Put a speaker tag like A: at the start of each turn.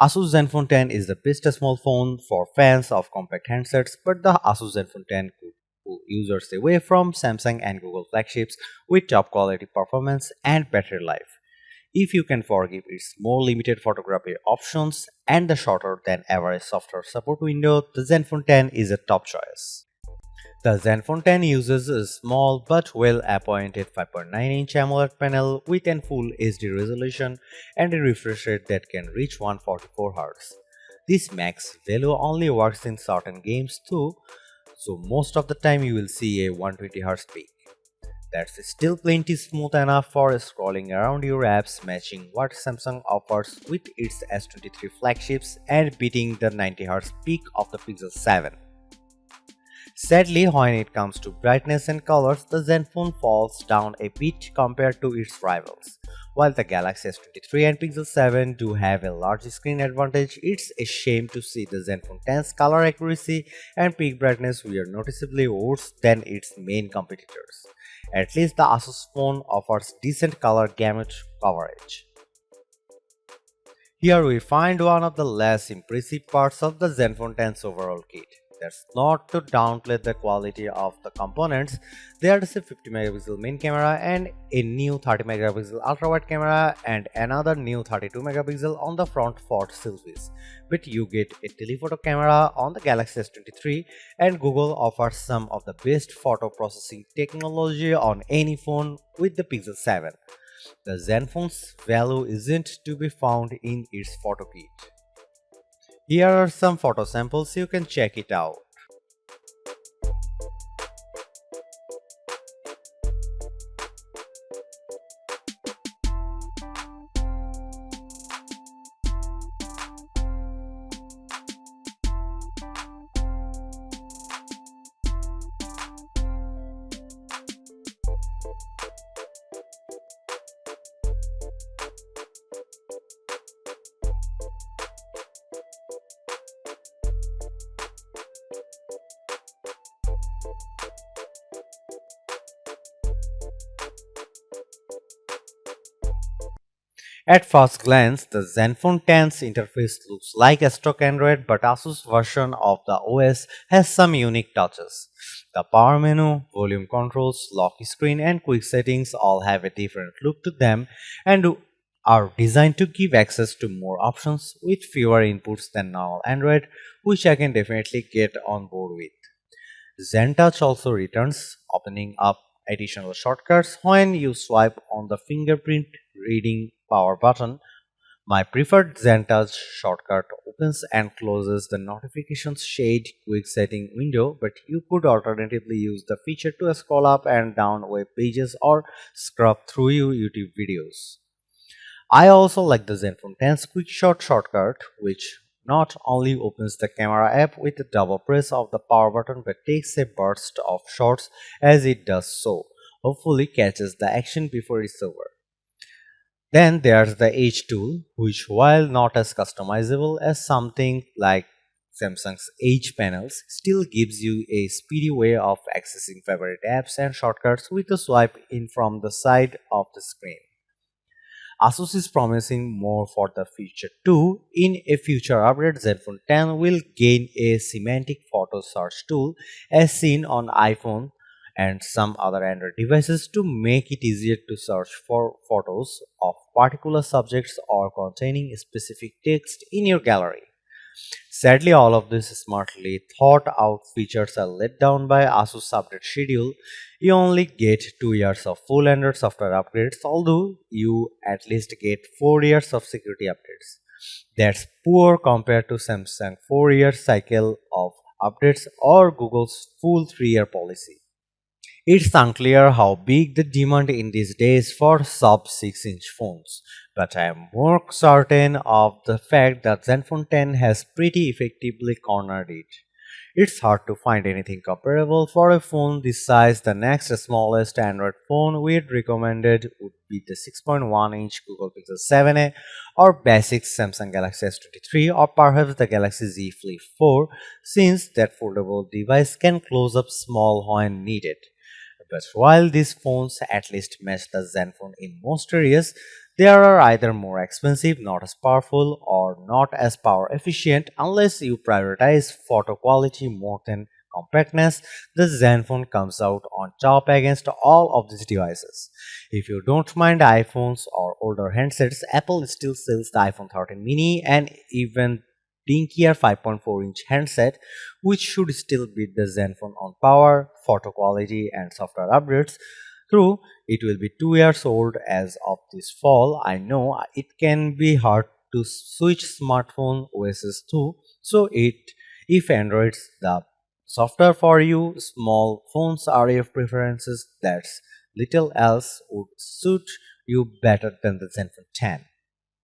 A: ASUS Zenfone 10 is the best small phone for fans of compact handsets, but the ASUS Zenfone 10 could pull users away from Samsung and Google flagships with top quality performance and battery life. If you can forgive its more limited photography options and the shorter than average software support window, the Zenfone 10 is a top choice. The Zenfone 10 uses a small but well-appointed 5.9-inch AMOLED panel with a full HD resolution and a refresh rate that can reach 144 Hz. This max value only works in certain games too, so most of the time you will see a 120 Hz peak. That's still plenty smooth enough for scrolling around your apps, matching what Samsung offers with its S23 flagships and beating the 90 Hz peak of the Pixel 7. Sadly, when it comes to brightness and colors, the Zenfone falls down a bit compared to its rivals. While the Galaxy S23 and Pixel 7 do have a large screen advantage, it's a shame to see the Zenfone 10's color accuracy and peak brightness were noticeably worse than its main competitors. At least the ASUS phone offers decent color gamut coverage. Here we find one of the less impressive parts of the Zenfone 10's overall kit. That's not to downplay the quality of the components. There's a 50 megapixel main camera and a new 30 megapixel ultra-wide camera and another new 32 megapixel on the front for selfies. But you get a telephoto camera on the Galaxy S23 and Google offers some of the best photo processing technology on any phone with the Pixel 7. The Zenfone's value isn't to be found in its photo kit. Here are some photo samples, you can check it out. At first glance, the Zenfone 10's interface looks like a stock Android, but ASUS version of the OS has some unique touches. The power menu, volume controls, lock screen and quick settings all have a different look to them and are designed to give access to more options with fewer inputs than normal Android, which I can definitely get on board with. ZenTouch also returns, opening up additional shortcuts when you swipe on the fingerprint reading power button. My preferred ZenTouch shortcut opens and closes the notifications shade quick setting window, but you could alternatively use the feature to scroll up and down web pages or scrub through your YouTube videos. I also like the Zenfone 10's quick shot shortcut, which not only opens the camera app with a double press of the power button but takes a burst of shots as it does so, hopefully catches the action before it's over. Then there's the Edge tool, which while not as customizable as something like Samsung's Edge panels, still gives you a speedy way of accessing favorite apps and shortcuts with a swipe in from the side of the screen. ASUS is promising more for the future too. In a future update, Zenfone 10 will gain a semantic photo search tool as seen on iPhone and some other Android devices to make it easier to search for photos of particular subjects or containing specific text in your gallery. Sadly, all of these smartly thought out features are let down by ASUS update schedule. You only get 2 years of full Android software upgrades, although you at least get 4 years of security updates. That's poor compared to Samsung's 4-year cycle of updates or Google's full 3-year policy. It's unclear how big the demand in these days for sub 6-inch phones, but I am more certain of the fact that Zenfone 10 has pretty effectively cornered it. It's hard to find anything comparable for a phone this size. The next smallest Android phone we'd recommended would be the 6.1-inch Google Pixel 7a or basic Samsung Galaxy S23 or perhaps the Galaxy Z Flip 4, since that foldable device can close up small when needed. But while these phones at least match the Zenfone in most areas, They are either more expensive, not as powerful, or not as power efficient unless you prioritize photo quality more than compactness. The Zenfone comes out on top against all of these devices. If you don't mind iPhones or older handsets, Apple still sells the iPhone 13 mini and even dinkier 5.4-inch handset, which should still beat the Zenfone on power, photo quality, and software updates. True, it will be 2 years old as of this fall. I know it can be hard to switch smartphone OSs too. So it if Android's the software for you, small phones are your preferences. That's little else would suit you better than the Zenfone 10.